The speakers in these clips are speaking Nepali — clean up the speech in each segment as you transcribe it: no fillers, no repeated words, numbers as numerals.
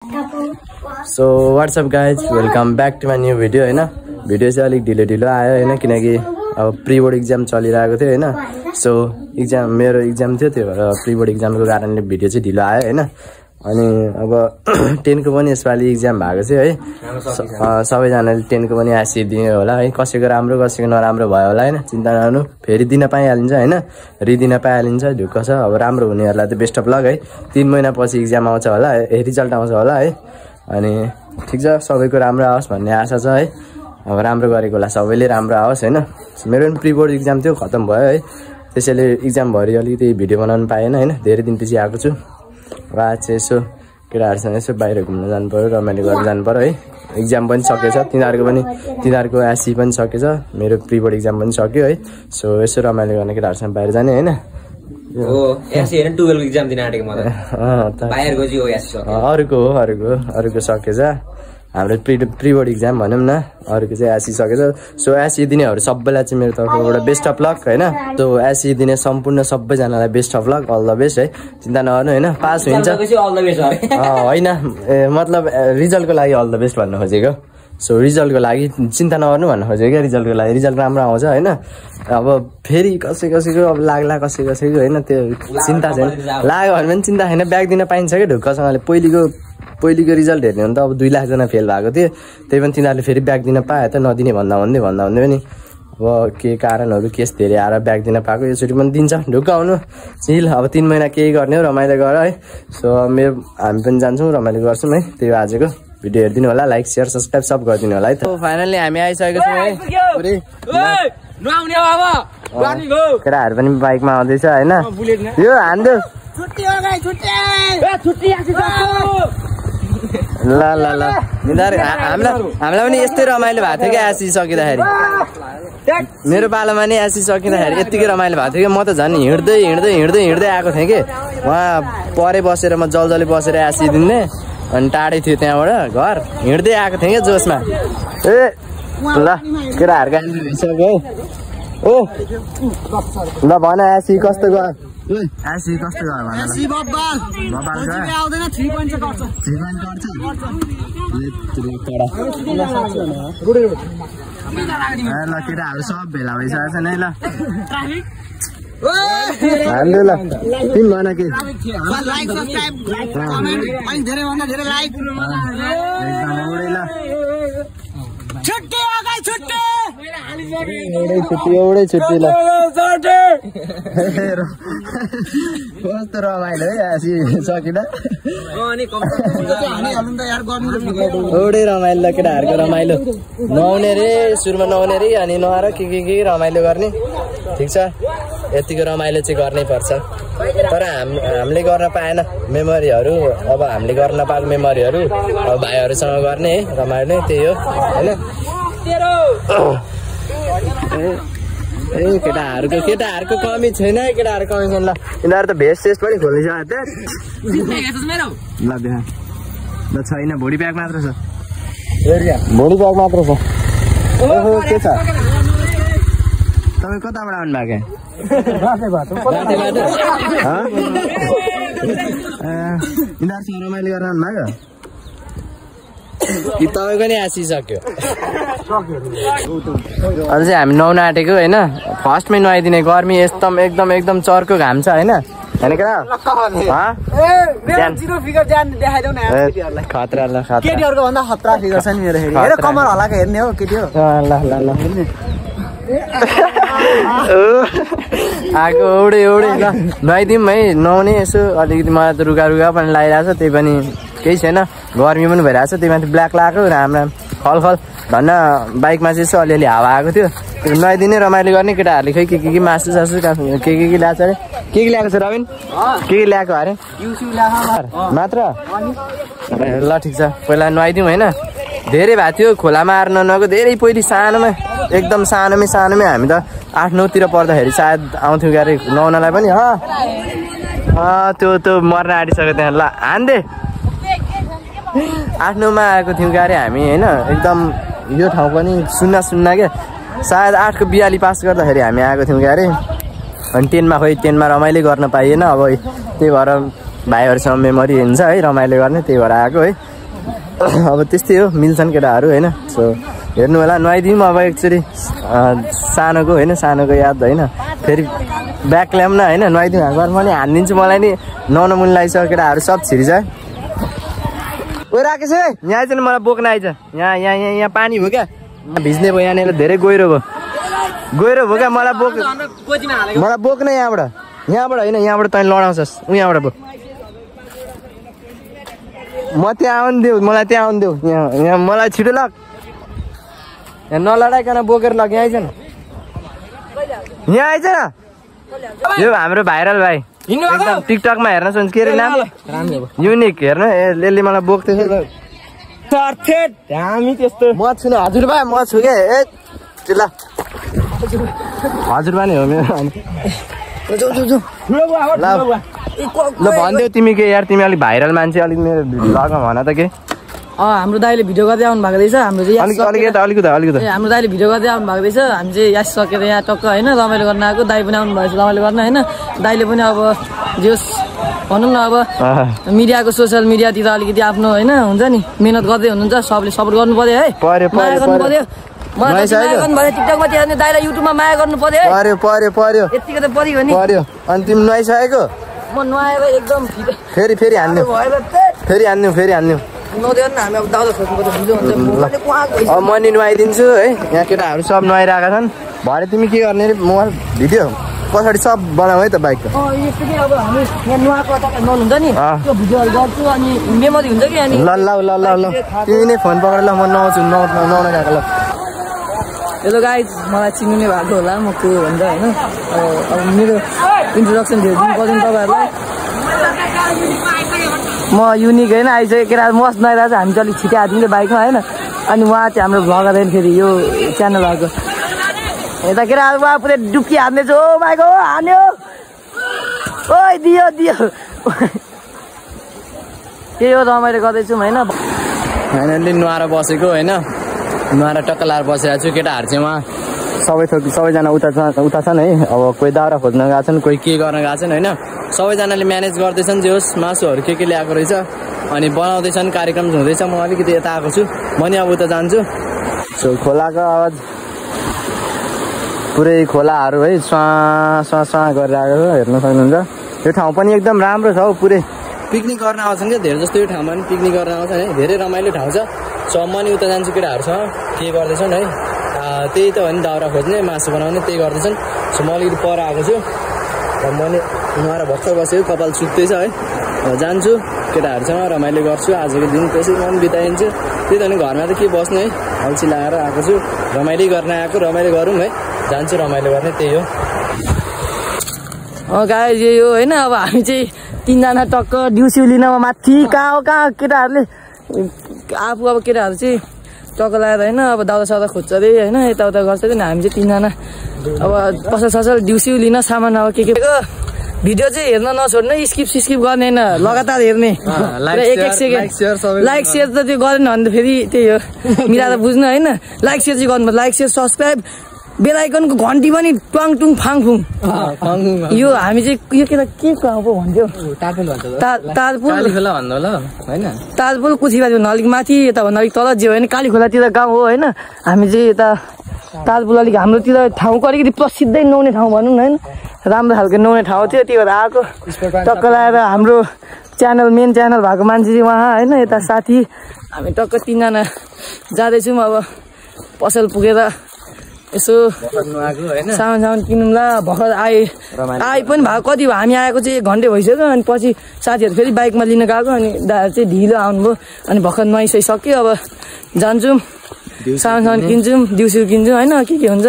So what's up guys, welcome back to my new video हैन। भिडियो चाहिँ अलिक ढिलो आयो हैन, किनकि अब प्री बोर्ड एक्जाम चलिरहेको थियो हैन। सो मेरो एक्जाम थियो, त्यो भएर प्री बोर्ड एक्जामको कारणले भिडियो चाहिँ ढिलो आयो हैन। अनि अब 10 को पनि यसपालि एक्जाम भएको छ है। सबैजनाले 10 को पनि आसिदियो होला है। कसैको राम्रो कसैको नराम्रो भयो होला हैन, चिन्ता नगर्नु, फेरि दिन पाइहालिन्छ हैन, रिदिन पाइहालिन्छ। ढुक्क छ। अब राम्रो हुनेहरूलाई त बेस्ट अफ लक है। 3 महिना पछि एक्जाम आउँछ होला, रिजल्ट आउँछ होला है। अनि ठिक छ, सबैको राम्रो आओस् भन्ने आशा छ है। अब राम्रो गरेकोलाई सबैले राम्रो आओस् हैन। मेरो पनि प्री बोर्ड एक्जाम थियो, खतम भयो है। त्यसैले एक्जाम भरि अलिकति भिडियो बनाउनु पाएन हैन, धेरै दिनपछि आएको छु। र आज चाहिँ यसो केटाहरूसँग यसो बाहिर घुम्न जानु पर्यो, रमाइलो गर्न जानु पर्यो है। एक्जाम पनि सकेछ, तिनीहरूको एससी पनि सकेछ, मेरो प्री बोर्ड एक्जाम पनि सक्यो है। सो यसो रमाइलो गर्ने केटाहरूसँग बाहिर जाने हैन। अरूको सकेछ, हाम्रो प्री बोर्ड एक्जाम भनौँ न, अरूको चाहिँ एससी सकेछ। सो एससी दिनेहरू सबैलाई चाहिँ मेरो तर्फबाट बेस्ट अफ लक हैन। त्यो एससी दिने सम्पूर्ण सबैजनालाई best of luck, all the best है। चिन्ता नगर्नु हैन, पास हुन्छ होइन, मतलब रिजल्टको लागि अल द बेस्ट भन्न खोजेको। सो रिजल्टको लागि चिन्ता नगर्नु भन्न खोजेको क्या। रिजल्टको लागि रिजल्ट राम्रो आउँछ हैन। अब फेरि कसैको अब लाग्ला, कसैको हैन, त्यो चिन्ता छैन। लाग्यो भने पनि चिन्ता छैन, ब्याग दिन पाइन्छ क्या ढुक्कसँगले। पहिलेको रिजल्ट हेर्ने भने त अब 2 लाखजना फेल भएको थियो, त्यही पनि तिनीहरूले फेरि ब्याग दिन पायो त, नदिने भन्दा भन्दै पनि अब के कारणहरू केस धेरै आएर ब्याग दिन पाएको। यसरी पनि दिन्छ, ढुक्क आउनु चिल। अब 3 महिना केही गर्ने हो, रमाइलो गर है। सो हामी पनि जान्छौँ, रमाइलो गर्छौँ है। त्यही आजको भिडियो हेरिदिनु होला, लाइक शेयर सब्सक्राइब सब गरिदिनु होला है। त फाइनली हामी आइसकेको छौँ है। केटाहरू पनि बाइकमा आउँदैछ होइन, यो हान्दै ल हामीलाई पनि यस्तै रमाइलो भएको थियो क्या एससी सकिँदाखेरि। मेरो पालोमा नि एससी सकिँदाखेरि यत्तिकै रमाइलो भएको थियो कि म त झन् हिँड्दै आएको थिएँ कि। उहाँ परे बसेर म जल्दी बसेर एससी दिने, अनि टाढै थियो त्यहाँबाट घर, हिँड्दै आएको थिएँ क्या जोसमा। ए ल केटाहरूको एन्ट्री भइसक्यो है। ओ ल भन एससी कस्तो गयो? एससी कस्तो गयो भन? एससी बब्बाल आउँदैन, 3 पोइन्ट गर्छ। 3 पोइन्ट गर्छ ल। केटाहरू सब भेला भइसकेको छ नै ल। हान्दै ल, तिमी भन के? लाइक सब्स्क्राइब कमेन्ट अनि धेरै भन्दा धेरै लाइक एकदम एउटै ल। छुट्टी हो गई, छुट्टी एउटै छुट्टी ल। कस्तो रमाइलो है एससी सकिँदा, एउटै रमाइलो ल। केटाहरूको रमाइलो नआउने रे, सुरुमा नआउने रे, अनि नआएर के रमाइलो गर्ने। ठिक छ, यतिको रमाइलो चाहिँ गर्नै पर्छ। तर हामीले गर्न पाएन मेमोरीहरू, अब हामीले गर्न नपाएको मेमोरीहरू अब भाइहरूसँग गर्ने है, रमाइलो नै त्यही हो होइन। ए केटाहरूको कमी छैन है, केटाहरूको कमी छैन ल। यिनीहरू त भेस्ट सेस्ट पनि खोलिसक्यो ल। छैन, भुँडी ब्याग मात्र छ, भुँडी ब्याग मात्र छ। ओहो के छ? तपाईँ कताबाट आउनु भएको? यिनीहरूसँग रमाइलो गरेर आउनु भएको कि तपाईँको नि आसिसक्यो? अझै चाहिँ हामी नुहाउन आँटेको होइन। फर्स्टमै नुहाइदिने, गर्मी एकदम चर्को घाम छ होइन। खतरा ल, केटीहरूको भन्दा खतरा फिगर छ नि मेरो। हेर कमर हल्लाएको हेर्ने हो केटी हो। ल आएको एउटै ल, नुहाइदिउँ है। नुहाउने यसो अलिकति मलाई त रुगा पनि लागिरहेको छ, त्यही पनि केही छैन, गर्मी पनि भइरहेको छ। त्यही माथि ब्ल्याक लगाएको राम्रो खल भन्न बाइकमा चाहिँ यसो अलिअलि हावा आएको थियो, त्यो नुहाइदिने रमाइलो गर्ने। केटाहरूले खै के मासु सासु के ल्याएको अरे? के ल्याएको छ रबिन? के ल्याएको अरे मात्र? ल ठिक छ, पहिला नुहाइदिउँ होइन। धेरै भएको थियो खोलामा आएर नुहाएको, धेरै पहिला सानोमै, एकदम सानोमै हामी त 8-9 तिर पर्दाखेरि सायद आउँथ्यौँ क्यारे नुहाउनलाई पनि। त्यो मर्न आँटिसक्यो त्यहाँ। ल हान्दे 8-9मा आएको थियौँ क्यारे हामी होइन। एकदम यो ठाउँ पनि सुन्न क्या। सायद 8 को 42 पास गर्दाखेरि हामी आएको थियौँ क्यारे। अनि 10मा रमाइलो गर्न पाइएन। अब त्यही भएर भाइहरूसँग मेमोरी हुन्छ है, रमाइलो गर्ने, त्यही भएर आएको है। अब त्यस्तै हो मिल्छन् केटाहरू होइन सो हेर्नु होला नुहाइदिउँ अब एकचोटि सानोको होइन सानोको याद होइन फेरि ब्याक ल्याउँ न होइन नुहाइदिउँ घर पनि हानिदिन्छु मलाई नि नुहाउन मुन लागिसक्यो केटाहरू सब छिरिछ ओ राकेश है यहाँ आइज नि मलाई बोक्न आइज यहाँ पानी हो क्या भिज्ने भयो यहाँनिर धेरै गहिरो भयो क्या मलाई बोक्न यहाँबाट होइन यहाँबाट तैँले लडाउँछस् यहाँबाट बोक म त्यहाँ आउनु देऊ मलाई त्यहाँ आउनु देऊ यहाँ मलाई छिटो लग यहाँ नलडाइकन बोकेर लग यहाँ आइज न यहाँ आइज न यो हाम्रो भाइरल भाइ एकदम टिकटकमा हेर्न सोच के अरे नाम युनिक हेर्नु यसले मलाई बोक्दैछ म छु न हजुरबा म छु के ल हजुरबा नै हो मेरो ल भनिदेऊ तिमी के यार तिमी अलिक भाइरल मान्छे अलिक मेरो लगमा भन त के हाम्रो दाइले भिडियो गर्दै आउनु भएको रहेछ हाम्रो चाहिँ अलिकति हाम्रो दाइले भिडियो गर्दै आउनु भएको रहेछ हामी चाहिँ यास सकेर यहाँ टक्क होइन रमाइलो गर्न आएको दाइ पनि आउनु भएछ रमाइलो गर्न होइन दाइले पनि अब जोस् भनौँ न अब मिडियाको सोसियल मिडियातिर अलिकति आफ्नो होइन हुन्छ नि मेहनत गर्दै हुनुहुन्छ सबले सपोर्ट गर्नु पर्यो है माया गर्नु पर्यो टिकटकमा त्यहाँ दाइलाई युट्युबमा माया गर्नु पर्यो पर्यो यतिको त पर्यो नि अनि तिमी नुहाइसकेको म नुहाएर एकदम फेरि हान्नु अब म नि नुहाइदिन्छु है यहाँ केटाहरू सब नुहाइरहेका छन् भरे तिमी के गर्ने अरे मोबाइल भिडियो पछाडि सब बनाऊ है त बाइकको अब हामी यहाँ नुहाएको हुन्छ नि त्यो भिडियोहरू गर्छु अनि मेमोरी हुन्छ कि अनि ल तिमी नै फोन पक्रेर ल म नुहाउँछु नुहाउन गएको ल हेलो गाइज मलाई चिन्नु नै भएको होला म को भन्दा होइन अब मेरो इन्ट्रोडक्सन दिनु पर्दैन तपाईँहरूलाई म युनिक होइन आइसक्यो केटा मस्त नआइरहेको छ हामी चाहिँ अलिक छिटै हाल्थ्यौँ बाइकमा होइन अनि उहाँ चाहिँ हाम्रो भ्लगर फेरि यो च्यानल भएको यता केटाहरू उहाँ पुरै डुब्की हान्दैछ ओ भाइको हान्यो ओ दियो त्यही हो रमाइलो गर्दैछौँ होइन फाइनल्ली नुहाएर बसेको होइन नुहाएर टक्क लाएर बसेको छु केटाहरू चाहिँ उहाँ सबैजना उता छन् है अब कोही दाउरा खोज्न गएको छन् कोही के गर्न गएको छन् होइन सबैजनाले म्यानेज गर्दैछन् जे होस् मासुहरू के ल्याएको रहेछ अनि बनाउँदैछन् कार्यक्रम हुँदैछ म अलिकति यता आएको छु म नि अब उता जान्छु सो खोलाको आवाज पुरै खोलाहरू है स्वा गरिरहेको छ हेर्न सक्नुहुन्छ यो ठाउँ पनि एकदम राम्रो छ हौ पुरै पिकनिक गर्न आउँछन् क्या धेरै जस्तो यो ठाउँमा पनि पिकनिक गर्न आउँछ है धेरै रमाइलो ठाउँ छ सो म नि उता जान्छु केटाहरूसँग के गर्दैछन् है त्यही त हो नि दाउरा खोज्ने मासु बनाउने त्यही गर्दैछन् सो म अलिकति पर आएको छु र म नि नुहाएर भर्खर बसेको कपाल सुत्दैछ है जान्छु केटाहरूसँग रमाइलो गर्छु आजको दिन त्यसै मन बिताइन्छु त्यही त नि घरमा त के बस्नु है अल्छी लगाएर आएको छु रमाइलो गर्न आएको रमाइलो गरौँ है जान्छु रमाइलो गर्ने त्यही हो गाइस यही हो होइन अब हामी चाहिँ तीनजना टक्क दिउँसो लिनमा माथि कहाँ केटाहरूले आफू अब केटाहरू चाहिँ टक्क लगाएर होइन अब दाउरा साउरा खोज्छ अरे होइन यताउता गर्छ कि हामी चाहिँ तीनजना अब पसल दिउँसो लिन सामान अब के भिडियो चाहिँ हेर्न नछोड्नु स्किप गर्ने होइन लगातार हेर्ने एक सेकेन्ड लाइक सेयर त त्यो गरेन भने त फेरि त्यही हो मिलाएर बुझ्नु होइन लाइक सेयर चाहिँ गर्नु लाइक सेयर सब्सक्राइब बेल आइकनको घन्टी पनि ट्वाङ टुङ फाङ फुङ यो हामी चाहिँ यो के गाउँ पो भन्थ्यो तालपुल कुचिबारी भन्दा अलिक माथि यता भन्दा अलिक तल जे होइन काली खोलातिर गाउँ हो होइन हामी चाहिँ यता तालपुल अलिक हाम्रोतिर ठाउँको अलिकति प्रसिद्धै नुहाउने ठाउँ भनौँ न होइन राम्रो खालको नुहाउने ठाउँ थियो त्यही भएर आएको टक्क लगाएर हाम्रो मेन च्यानल भएको मान्छे चाहिँ उहाँ होइन यता साथी हामी टक्क तीनजना जाँदैछौँ अब पसल पुगेर यसो सामान किनौँला भर्खर आइ पनि भएको कति भयो हामी आएको चाहिँ 1 घन्टे भइसक्यो अनि पछि साथीहरू फेरि बाइकमा लिन गएको अनि दाहरू चाहिँ ढिलो आउनुभयो अनि भर्खर नुहाइसक्यो अब जान्छौँ सामान किन्छौँ दिउँसो किन्छौँ होइन के हुन्छ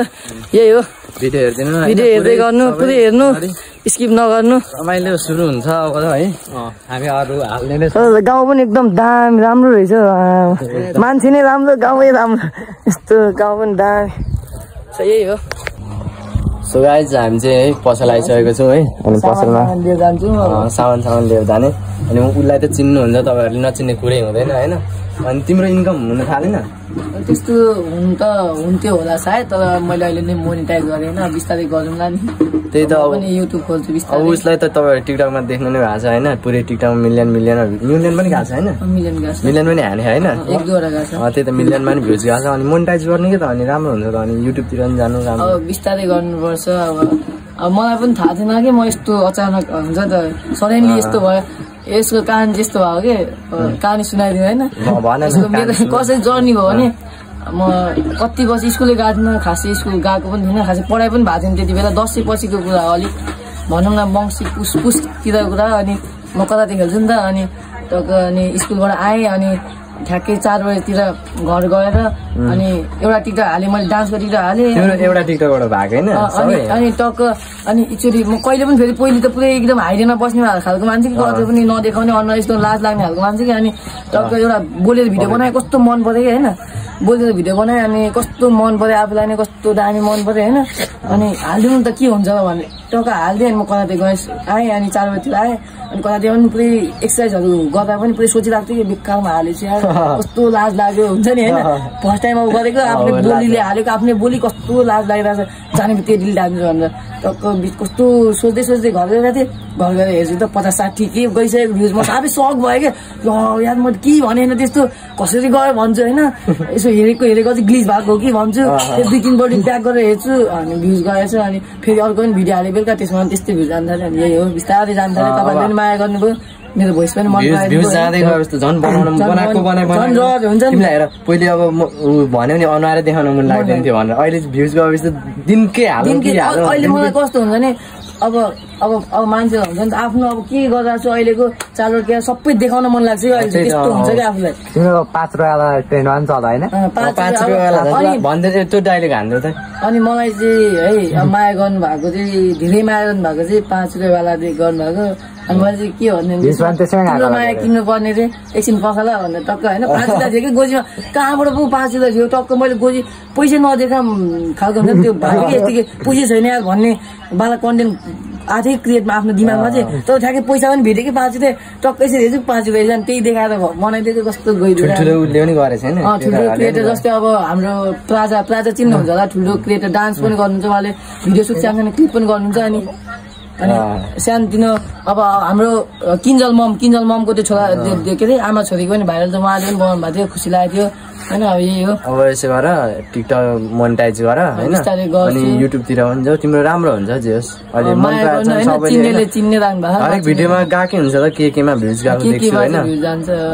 यही हो भिडियो हेर्दै गर्नु पुरै हेर्नु स्किप नगर्नु रमाइलो सुरु हुन्छ अब है हामी अरू हाल्ने गाउँ पनि एकदम दामी राम्रो रहेछ मान्छे नै राम्रो गाउँै राम्रो यस्तो गाउँ पनि दामी यही हो सो गाइज हामी चाहिँ है पसल आइसकेको छौँ है अनि पसलमा सामान लिएर जाने अनि उसलाई त चिन्नुहुन्छ तपाईँहरूले नचिन्ने कुरै हुँदैन होइन अनि तिम्रो इन्कम हुन थालेन त्यस्तो हुनु त हुन्थ्यो होला सायद तर मैले अहिले नै मोनिटाइज गरेँ होइन बिस्तारै गरौँला नि त्यही त अब युट्युब खोल्छु बिस्तारै अब उसलाई त तपाईँहरू टिकटकमा देख्नु नै भएको छ होइन पुरै टिकटकमा मिलियन पनि गएको छ होइन मिलियन पनि हाने होइन त्यही त मिलियनमा पनि भ्युज गएको छ अनि मोनिटाइज गर्ने के त अनि राम्रो हुन्छ त अनि युट्युबतिर पनि जानु राम्रो अब बिस्तारै गर्नुपर्छ अब मलाई पनि थाहा थिएन कि म यस्तो अचानक हुन्छ त सडनली यस्तो भयो यसको कहानी त्यस्तो भयो कि कहानी सुनाइदिनु होइन कसरी जर्नी भयो भने म कति वर्ष स्कुलै गएको थिइनँ खासै स्कुल गएको पनि थिइनँ खासै पढाइ पनि भएको थिएन त्यति बेला 10 पछिको कुरा हो अलिक भनौँ न वंशी पुसतिर कुरा अनि म कतातिर खेल्छु नि त अनि स्कुलबाट आएँ अनि ठ्याक्कै 4 बजेतिर घर गएर अनि एउटा टिकटक हालेँ मैले डान्सको टिकटक हालेँ एउटा टिकटकबाट भएको होइन अनि टक्क अनि एकचोटि म कहिले पनि फेरि पहिले त पुरै एकदम हाइडेनमा बस्ने खालको मान्छे कि कतै पनि नदेखाउने अनुहार यस्तो लाज लाग्ने खालको मान्छे कि अनि टक्क एउटा बोलेर भिडियो बनाएँ कस्तो मन पऱ्यो कि होइन बोलेर भिडियो बनाएँ अनि कस्तो मन पऱ्यो आफूलाई नै कस्तो दामी मन पऱ्यो होइन अनि हालिदिनु त के हुन्छ भने टक्क हालिदिएँ अनि म कतातिर गएँ आएँ अनि 4 बजीतिर आएँ अनि कतातिर पनि पुरै एक्सर्साइजहरू गर्दा पनि पुरै सोचिरहेको थिएँ कि बेकारमा हालेपछि कस्तो लाज लाग्यो हुन्छ नि होइन फर्स्ट टाइम अब गरेको आफ्नो बोलीले हालेको आफ्नै बोली कस्तो लाज लागिरहेको छ जाने बित्तिकै डिलिट हाल्नु भनेर टक्क कस्तो सोच्दै घर गएर थिएँ घर गएर हेर्छु त 50-60 के गइसकेको भ्युज म आफै सक भयो क्या यार म के भनेन त्यस्तो कसरी गयो भन्छु होइन यसो हेरेको चाहिँ ग्लिच भएको हो कि भन्छु 2-3 पल्ट ब्याक गरेर हेर्छु अनि भ्युज गएछ अनि फेरि अर्को पनि भिडियो हालेँ बेलुका त्यसमा त्यस्तै भ्युज जान थाल्यो अनि यही हो बिस्तारै जान थाल्यो तपाईँहरूले पनि माया गर्नुभयो मेरो भोइस पनि मन तिमीलाई हेर पहिले अब भन्यो नि अनुहार देखाउन मन लाग्दैन थियो भनेर अहिले भ्युज गएपछि त दिनकै अहिले मलाई कस्तो हुन्छ नि अब मान्छे हुन्छ नि त आफ्नो अब के गरिरहेको छु अहिलेको चालबाट के सबै देखाउन मन लाग्छ कि अहिले त्यस्तो हुन्छ कि आफूलाई तिम्रो 5 रुपैयाँवाला ट्रेन्डमा पनि चल्छ होइन 5 रुपैयाँवाला भन्दै चाहिँ त्यो डाइलेक्ट हान्दै त अनि मलाई चाहिँ है माया गर्नु भएको चाहिँ धेरै माया गर्नु भएको चाहिँ 5 रुपैयाँवाला गर्नु भएको अनि मैले चाहिँ के भन्ने माया किन्नु पर्ने चाहिँ एकछिन पखाला भनेर टक्क होइन 5 रुपैयाँ थियो कि गोजीमा कहाँबाट पो 5 रुपैयाँ थियो टक्क मैले गोजी पैसा नदेखा खालको हुन्छ त्यो भाग्यो कि यतिकै पैसा छैन यार भन्ने बाला कन्टेन्ट आथै क्रिएटमा आफ्नो दिमागमा चाहिँ तर ठ्याक्कै पैसा पनि भेट्यो कि 5 रुपैयाँ टक्कै यसरी हेर्छु 5 रुपैयाँ त्यही देखाएर बनाइदिएको कस्तो गइदियो ठुलो क्रिएटर जस्तै अब हाम्रो प्लाजा चिन्नुहुन्छ होला ठुलो क्रिएटर डान्स पनि गर्नुहुन्छ उहाँले भिडियो सुट सानो क्लिप पनि गर्नुहुन्छ अनि सानोतिनो अब हाम्रो किन्जल ममको त्यो छोरा के अरे आमा छोरीको पनि भाइरल त उहाँले पनि बनाउनु भएको थियो खुसी लागेको थियो होइन अब यही हो अब यसो गर टिकटक मोनिटाइज गर होइन अनि युट्युबतिर पनि जाऊ तिम्रो राम्रो हुन्छ जे होस् अहिले मन चिन्नेले चिन्ने राख्नु भएको हरेक भिडियोमा गएकै हुन्छ त केमा भ्युज गएको देख्छु होइन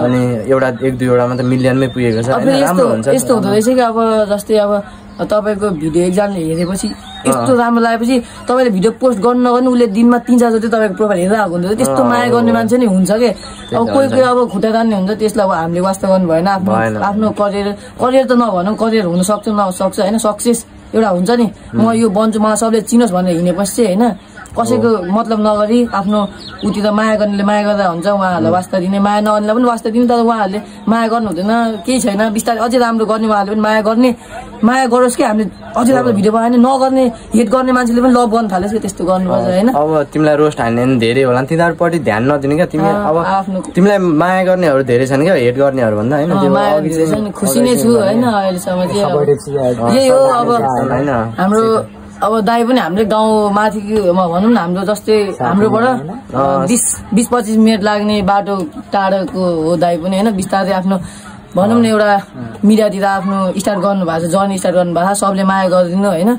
अनि 1-2 वटामा त मिलियनमै पुगेको छ राम्रो हुन्छ यस्तो हुँदो रहेछ कि अब जस्तै अब तपाईँको भिडियो एकजनाले हेरेपछि यस्तो राम्रो लागेपछि तपाईँले भिडियो पोस्ट गर्नु नगर्नु उसले दिनमा 3-4 जति तपाईँको प्रोफाइल हेरेर आएको हुन्छ त्यस्तो माया गर्ने मान्छे नै हुन्छ कि अब कोही अब खुट्टा तान्ने हुन्छ त्यसलाई अब हामीले वास्ता गर्नु भएन आफ्नो करियर त नभनौँ करियर हुन सक्छ नसक्छ होइन सक्सेस एउटा हुन्छ नि म यो बन्छु मलाई सबले चिनोस् भनेर हिँडेपछि चाहिँ होइन कसैको मतलब नगरी आफ्नो उतिर माया गर्नेले माया गर्दा हुन्छ उहाँहरूलाई वास्ता दिने माया नगर्नेलाई पनि वास्ता दिने तर उहाँहरूले माया गर्नु हुँदैन केही छैन बिस्तारै अझै राम्रो गर्ने उहाँहरूले पनि माया गरोस् कि हामीले अझै राम्रो भिडियो बनायो नगर्ने हेट गर्ने मान्छेले पनि लभ गर्नु थाल्यो कि त्यस्तो गर्नुपर्छ होइन अब तिमीलाई रोस्ट हान्ने धेरै होला तिनीहरूपट्टि ध्यान नदिने क्या तिमी अब तिमीलाई माया गर्नेहरू धेरै छन् क्या हेट गर्नेहरू भन्दा होइन खुसी नै छु होइन अहिलेसम्म चाहिँ यही हो अब हाम्रो अब दाइ पनि हाम्रो गाउँ माथिमा भनौँ न हाम्रो जस्तै हाम्रोबाट 20-25 मिनट लाग्ने बाटो टाढोको हो दाइ पनि होइन बिस्तारै आफ्नो भनौँ न एउटा मिडियातिर आफ्नो स्टार्ट गर्नुभएको छ जर्नी स्टार्ट गर्नुभएको छ सबले माया गरिदिनु होइन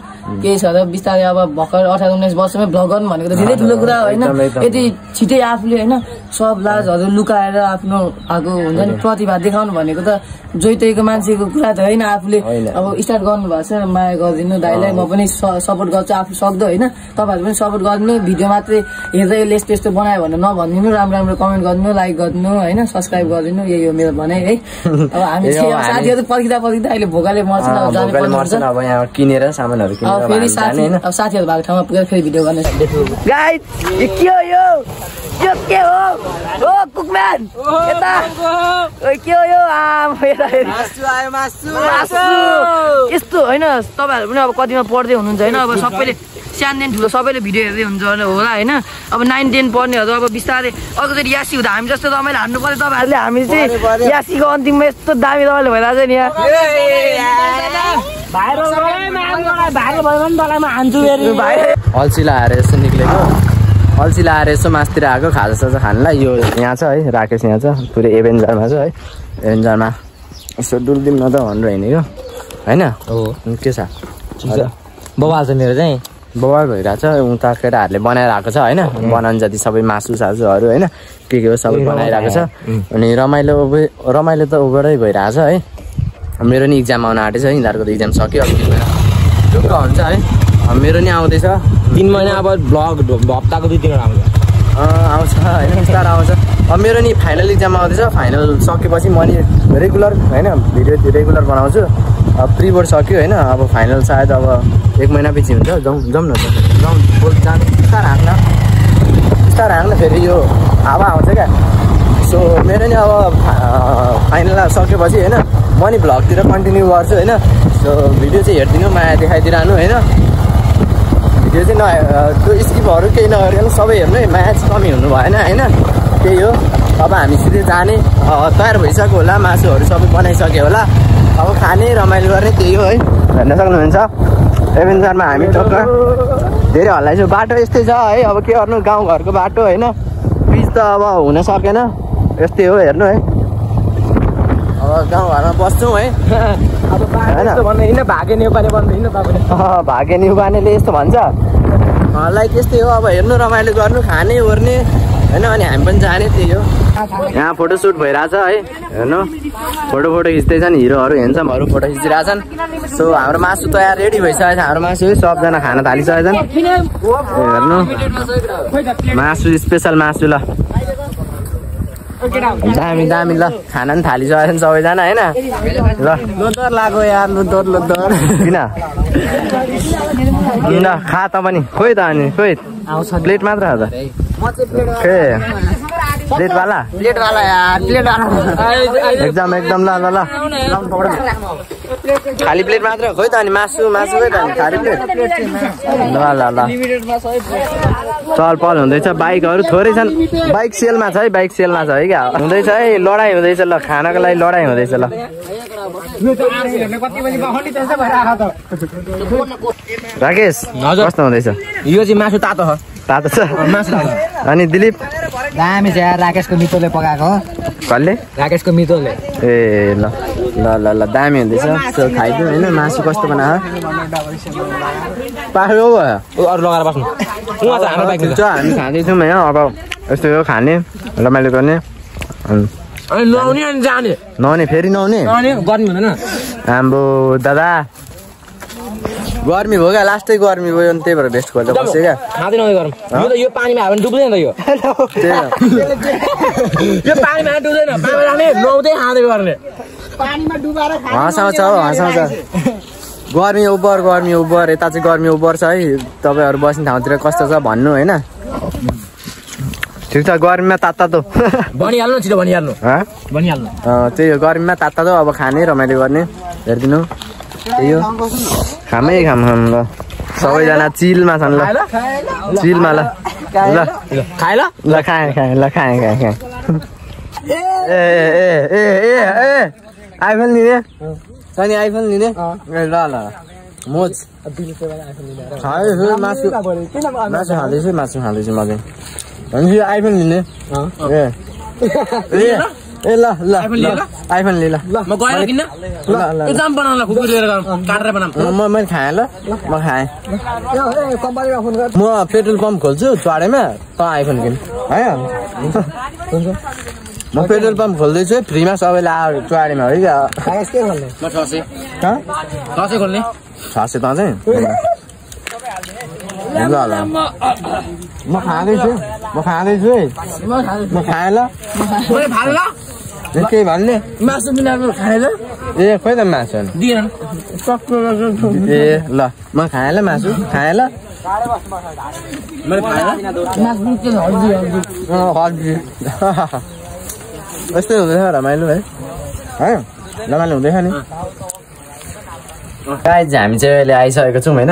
केही छ र बिस्तारै अब भर्खर 18-19 वर्षमै भ्लग गर्नु भनेको त धेरै ठुलो कुरा हो होइन यति छिटै आफूले होइन सब लाजहरू लुकाएर आफ्नो आएको हुन्छ नि प्रतिभा देखाउनु भनेको त जोइतोको मान्छेको कुरा त होइन आफूले अब स्टार्ट गर्नुभएको छ माया गरिदिनु दाइलाई म पनि सपोर्ट गर्छु आफू सक्दो होइन तपाईँहरू पनि सपोर्ट गरिदिनु भिडियो मात्रै हेर्दै यस्तो यस्तो बनायो भनेर नभनिदिनु राम्रो कमेन्ट गरिदिनु लाइक गरिदिनु होइन सब्सक्राइब गरिदिनु यही हो मेरो भनाइ है अब हामी साथीहरू पर्खिँदा अहिले भोकाले मर्छ अब यहाँ किनेर सामानहरू फेरि साथीहरू भएको ठाउँमा पुगेर फेरि भिडियो गर्ने गाइस के हो यो के हो कुकम्यान यता के हो यो मासु यस्तो होइन तपाईँहरू पनि अब कतिमा पढ्दै हुनुहुन्छ होइन अब सबैले सानदेखि ठुलो सबैले भिडियो हेर्दै हुन्छ होला होइन अब 9 10 पढ्नेहरू अब बिस्तारै अर्कोचोटि यासी हुँदा हामी जस्तो रमाइलो हान्नु पर्यो तपाईँहरूले हामी चाहिँ यासीको अन्तिममा यस्तो दामी रमाइलो भइरहेको छ नि यहाँ अल्छी लाएर यसो निक्लेको अल्छी लाएर यसो मासतिर आएको खाजासाजा खानलाई यो यहाँ छ है राकेश यहाँ छ पुरै एभेन्जरमा छ है एभेन्जरमा यसो डुल्दिउँ न त भनेर हिँडेको होइन हो के छ बवाल छ मेरो चाहिँ बवाल भइरहेछ उता केटाहरूले बनाएर आएको छ होइन बनाउनु जति सबै मासु सासुहरू होइन के हो सबै बनाइरहेको छ अनि रमाइलो त ओभरै भइरहेछ है मेरो नि इक्जाम आउन आँटेछ है यिनीहरूको त इक्जाम सक्यो अब ढुक्क हुन्छ है मेरो नि आउँदैछ 3 महिना अब ब्लग हप्ताको 2-3 वटा आउँछ होइन बिस्तारो आउँछ अब मेरो नि फाइनल इक्जाम आउँदैछ फाइनल सकेपछि म नि रेगुलर होइन भिडियो रेगुलर बनाउँछु अब प्री बोर्ड सक्यो होइन अब फाइनल सायद अब 1 महिनापछि हुन्छ जाउँ न त जाउँ जानु बिस्तारो हाँक्न फेरि यो हावा आउँछ क्या सो मेरो नि अब फाइनल सकेपछि होइन म नि भ्लगतिर कन्टिन्यू गर्छु होइन सो भिडियो चाहिँ हेरिदिनु माया देखाइदिइरहनु होइन भिडियो चाहिँ त्यो स्किपहरू केही नगरिकन सबै हेर्नु है माया चाहिँ कमी हुनु भएन होइन त्यही हो अब हामी सिधै जाने तयार भइसक्यो होला मासुहरू सबै बनाइसक्यो होला अब खाने रमाइलो गर्ने त्यही हो है हेर्न सक्नुहुन्छ एभेन्जरमा हामी टक्क धेरै हल्लाइछु बाटो यस्तै छ है अब के गर्नु गाउँघरको बाटो होइन पिच त अब हुन सकेन यस्तै हो हेर्नु है अब गाउँघरमा बस्छौँ है होइन भागे नेउपाने भन्दैन तपाईँले भागे नेउपानेले यस्तो भन्छ लाइक यस्तै हो अब हेर्नु रमाइलो गर्नु खाने ओर्ने होइन अनि हामी पनि जाने त्यही हो यहाँ फोटोसुट भइरहेछ है हेर्नु फोटो खिच्दैछन् हिरोहरू हेन्समहरू फोटो खिचिरहेछन् सो हाम्रो मासु तयार रेडी भइसकेको छ हाम्रो मासु सबजना खान थालिसकेछन् हेर्नु मासु स्पेसल मासु ल दामी ल खाना पनि थालिसकेछन् सबैजना होइन ल लोदर लाग्यो यार लोदर किन ल खा त पनि खोइ त अनि खोइ प्लेट मात्र हो त प्लेटवाला यार एकदम ल खाली प्लेट मात्र खोइ त अनि मासु खोइ त अनि खाली प्लेट ल चल पल हुँदैछ बाइकहरू थोरै छन् बाइक सेलमा छ है क्या हुँदैछ है लडाइँ हुँदैछ ल खानाको लागि लडाइँ हुँदैछ ल राकेश कस्तो हुँदैछ यो चाहिँ मासु तातो छ अनि दिलीप दामी छ यार राकेशको मित्रले पकाएको कसले राकेशको मित्रले ए ल दामी हुँदैछ खाइदिउँ होइन मासु कस्तो बनायो पाखो भयो अरू लगाएर बस्नु हामी खाँदैछौँ होइन अब यस्तो हो खाने रमाइलो गर्ने नुहाउने फेरि नुहाउने गर्मी हुँदैन हाम्रो दादा गर्मी भयो क्या लास्टै गर्मी भयो अनि त्यही भएर बेस्ट गर्दा बस्यो क्या खाँदैन गरम यो पानीमा हाल्यो भने डुब्दैन त यो पानीमा डुब्दैन नुहाउँदै खाँदै गर्ने हँसाउँछ गर्मी ओभर यता चाहिँ गर्मी ओभर छ है तपाईँहरू बस्ने ठाउँतिर कस्तो छ भन्नु होइन ठिक छ गर्मीमा तातो भनिहाल्नु छिटो भनिहाल्नु त्यही हो गर्मीमा तातो अब खाने रमाइलो गर्ने हेरिदिनु त्यही हो खाम ल सबैजना चिलमा छन् ल चिलमा ल खाएँ आइफोन लिने अनि आइफोन लिने ल मोज मासु खाँदैछु मजाले भनेपछि आइफोन लिने ए ल आइफोन ले ल मैले खाएँ ल म खाएँ म पेट्रोल पम्प खोल्छु चढेमा त आइफोन किन है म पेट्रोल पम्प खोल्दैछु फ्रीमा सबैले आयो चढेमा है क्या 600 त चाहिँ ल म खाँदैछु है म खाएँ ल के भन्ने मासु बिनाको खाएँ ल ए खोइ त मासु ए ल म खाएँ ल मासु खाएँ ल यस्तै हुँदैछ रमाइलो है रमाइलो हुँदैछ नि गाइज हामी चाहिँ अहिले आइसकेको छौँ होइन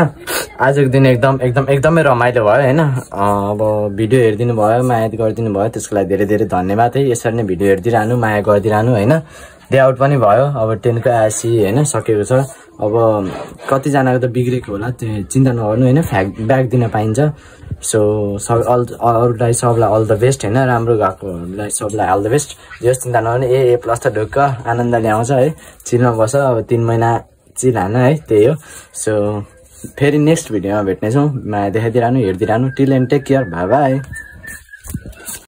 आजको दिन एकदमै रमाइलो भयो होइन। अब भिडियो हेरिदिनु भयो, माया गरिदिनु भयो, त्यसको लागि धेरै धेरै धन्यवाद है। यसरी नै भिडियो हेरिदिरहनु, माया गरिदिरहनु होइन। डे आउट पनि भयो, अब 10 को आएपछि होइन सकेको छ। अब कतिजनाको त बिग्रेको होला, त्यो चिन्ता नगर्नु होइन, ब्याक दिन पाइन्छ। सो अरूलाई सबलाई अल द बेस्ट होइन, राम्रो गएकोलाई सबलाई अल द बेस्ट। जस चिन्ता नगर्नु, ए प्लस त ढुक्क आनन्दले आउँछ है। चिलमा बस्छ, अब 3 महिना चिल हान है, त्यही हो। सो फेरि नेक्स्ट भिडियोमा भेट्नेछौँ। माया देखाइदिरहनु, हेरिदिरहनु। टिल एन्ड टेक केयर, बाई बाई।